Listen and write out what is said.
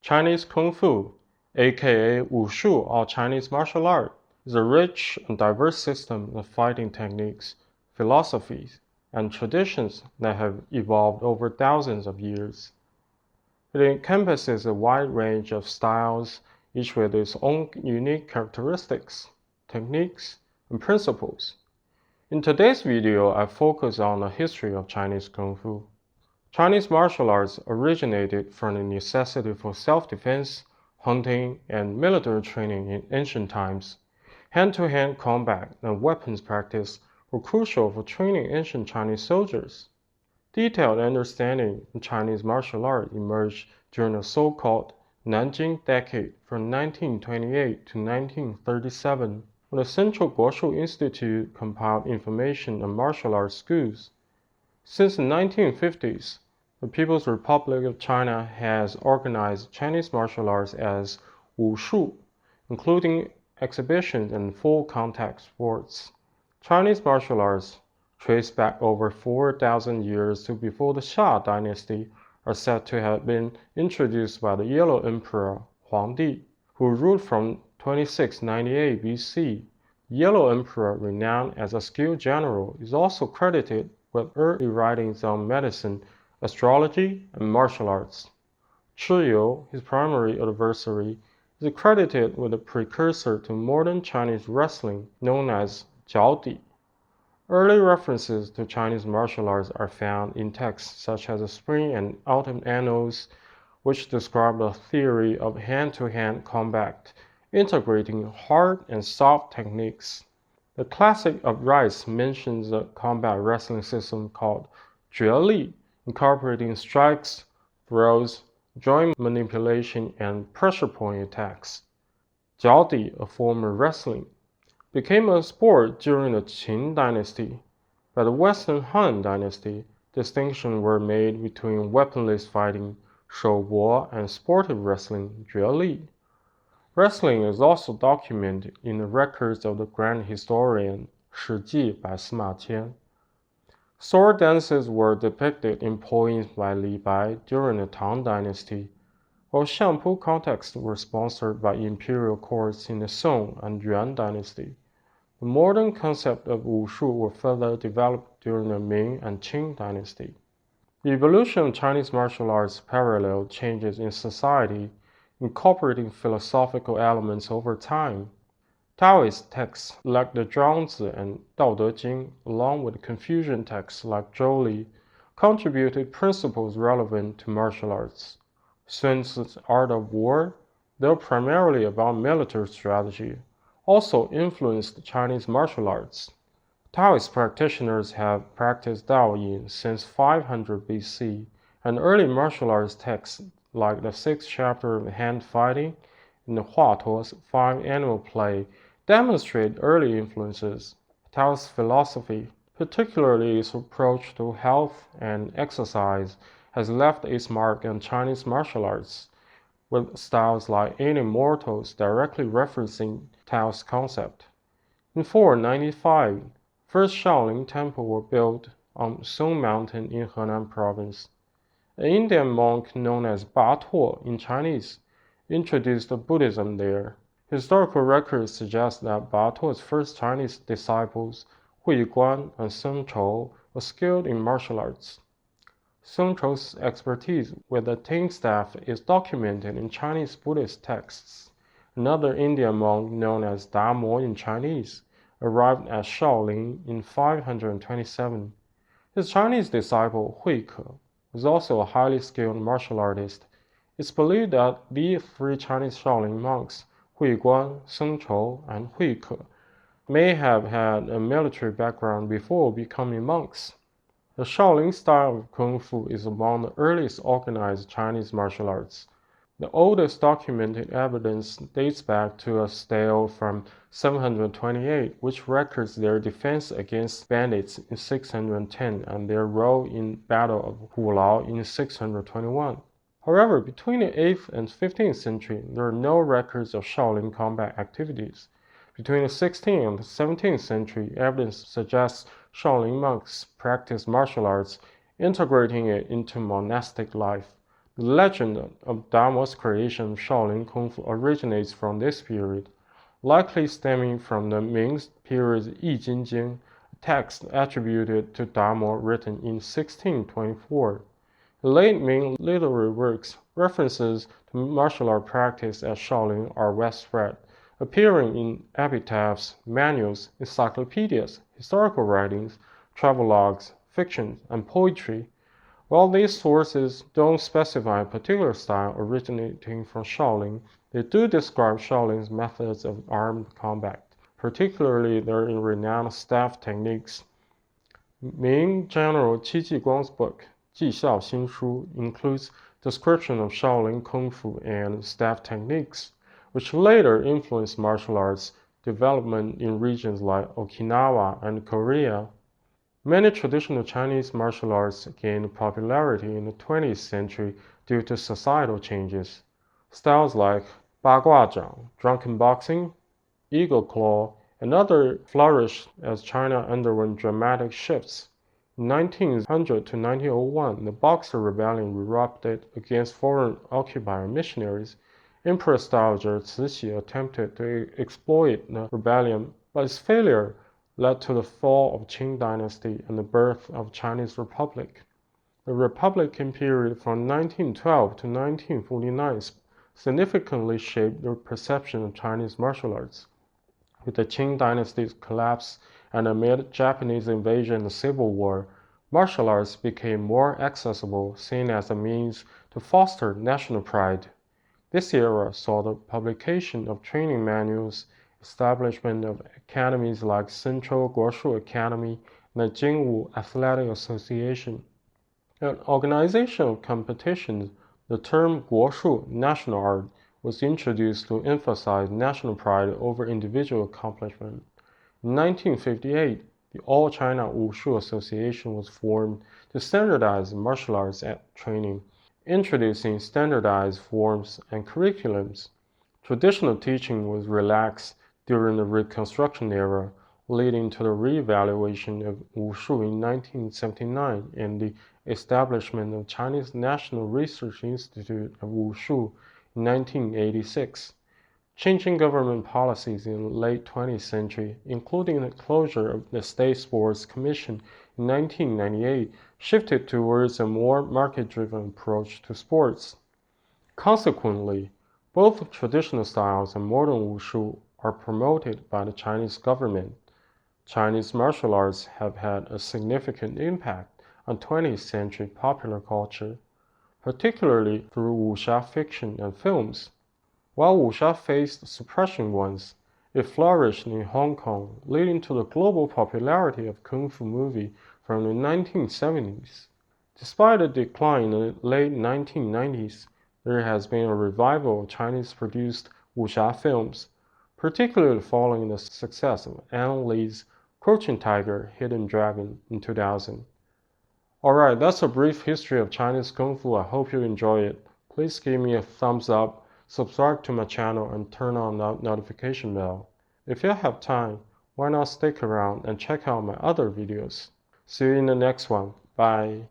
Chinese Kung Fu, aka Wushu or Chinese martial art, is a rich and diverse system of fighting techniques, philosophies, and traditions that have evolved over thousands of years. It encompasses a wide range of styles, each with its own unique characteristics, techniques, and principles. In today's video, I focus on the history of Chinese Kung Fu. Chinese martial arts originated from the necessity for self-defense, hunting, and military training in ancient times. Hand-to-hand combat and weapons practice were crucial for training ancient Chinese soldiers. Detailed understanding of Chinese martial art emerged during the so-called Nanjing Decade from 1928 to 1937, when the Central Guoshu Institute compiled information on martial arts schools. Since the 1950s, the People's Republic of China has organized Chinese martial arts as Wushu, including exhibitions and full contact sports. Chinese martial arts, traced back over 4,000 years to before the Xia dynasty, are said to have been introduced by the Yellow Emperor Huangdi, who ruled from 2698 BC. The Yellow Emperor, renowned as a skilled general, is also credited with early writings on medicine, astrology, and martial arts. Chiyu, his primary adversary, is credited with a precursor to modern Chinese wrestling known as jiaodi. Early references to Chinese martial arts are found in texts such as the Spring and Autumn Annals, which describe the theory of hand-to-hand combat, integrating hard and soft techniques. The Classic of Rice mentions a combat wrestling system called Jueli, incorporating strikes, throws, joint manipulation, and pressure point attacks. Jiaodi, a form of wrestling, became a sport during the Qin dynasty. By the Western Han dynasty, distinctions were made between weaponless fighting, shoubo, and sportive wrestling, jueli. Wrestling is also documented in the records of the grand historian Shi Ji by Sima Qian. Sword dances were depicted in poems by Li Bai during the Tang dynasty, while Xiangpu contests were sponsored by imperial courts in the Song and Yuan dynasty. The modern concept of Wushu was further developed during the Ming and Qing dynasty. The evolution of Chinese martial arts paralleled changes in society, incorporating philosophical elements over time. Taoist texts like the Zhuangzi and Dao De Jing, along with Confucian texts like Zhou Li, contributed principles relevant to martial arts. Sun Tzu's Art of War, though primarily about military strategy, also influenced Chinese martial arts. Taoist practitioners have practiced Daoyin since 500 BC, and early martial arts texts like the 6th chapter of Hand Fighting and the Hua Tuo's 5 Animal Play demonstrate early influences. Taoist philosophy, particularly its approach to health and exercise, has left its mark on Chinese martial arts, with styles like Alien Mortals directly referencing Tao's concept. In 495, first Shaolin temples were built on Song Mountain in Henan province. An Indian monk known as Ba Tuo in Chinese introduced Buddhism there. Historical records suggest that Ba Tuo's first Chinese disciples, Hui Guan and Song Chou, were skilled in martial arts. Song Chou's expertise with the Ting staff is documented in Chinese Buddhist texts. Another Indian monk known as Da Mo in Chinese arrived at Shaolin in 527. His Chinese disciple Hui Ke was also a highly skilled martial artist. It's believed that these 3 Chinese Shaolin monks, Hui Guan, Song Chou, and Hui Ke, may have had a military background before becoming monks. The Shaolin style of Kung Fu is among the earliest organized Chinese martial arts. The oldest documented evidence dates back to a stele from 728, which records their defense against bandits in 610 and their role in Battle of Hulao in 621. However, between the 8th and 15th century, there are no records of Shaolin combat activities. Between the 16th and the 17th century, evidence suggests Shaolin monks practiced martial arts, integrating it into monastic life. The legend of Damo's creation of Shaolin Kung Fu originates from this period, likely stemming from the Ming period's Yi Jin Jing, a text attributed to Damo written in 1624. In late Ming literary works, references to martial art practice at Shaolin are widespread, appearing in epitaphs, manuals, encyclopedias, historical writings, travelogues, fiction, and poetry. While these sources don't specify a particular style originating from Shaolin, they do describe Shaolin's methods of armed combat, particularly their renowned staff techniques. Ming General Qi Jiguang's book, Ji Xiao Xin Shu, includes description of Shaolin Kung Fu and staff techniques, which later influenced martial arts development in regions like Okinawa and Korea. Many traditional Chinese martial arts gained popularity in the 20th century due to societal changes. Styles like Ba Gua Zhang, drunken boxing, eagle claw, and others flourished as China underwent dramatic shifts. In 1900 to 1901, the Boxer Rebellion erupted against foreign occupier missionaries. Emperor Dowager Cixi attempted to exploit the rebellion, but its failure led to the fall of Qing dynasty and the birth of Chinese Republic. The Republican period from 1912 to 1949 significantly shaped the perception of Chinese martial arts. With the Qing dynasty's collapse and amid Japanese invasion and civil war, martial arts became more accessible, seen as a means to foster national pride. This era saw the publication of training manuals, establishment of academies like Central Guoshu Academy and the Jingwu Athletic Association. An organization of competitions, the term Guoshu, national art, was introduced to emphasize national pride over individual accomplishment. In 1958, the All China Wushu Association was formed to standardize martial arts training, introducing standardized forms and curriculums. Traditional teaching was relaxed during the Reconstruction era, leading to the re-evaluation of Wushu in 1979 and the establishment of Chinese National Research Institute of Wushu in 1986. Changing government policies in the late 20th century, including the closure of the State Sports Commission in 1998, shifted towards a more market-driven approach to sports. Consequently, both traditional styles and modern wushu are promoted by the Chinese government. Chinese martial arts have had a significant impact on 20th century popular culture, particularly through wuxia fiction and films. While wuxia faced suppression once, it flourished in Hong Kong, leading to the global popularity of kung fu movie from the 1970s. Despite a decline in the late 1990s, there has been a revival of Chinese-produced wuxia films, particularly following the success of Ang Lee's Crouching Tiger, Hidden Dragon in 2000. Alright, that's a brief history of Chinese Kung Fu. I hope you enjoy it. Please give me a thumbs up, subscribe to my channel, and turn on the notification bell. If you have time, why not stick around and check out my other videos. See you in the next one. Bye.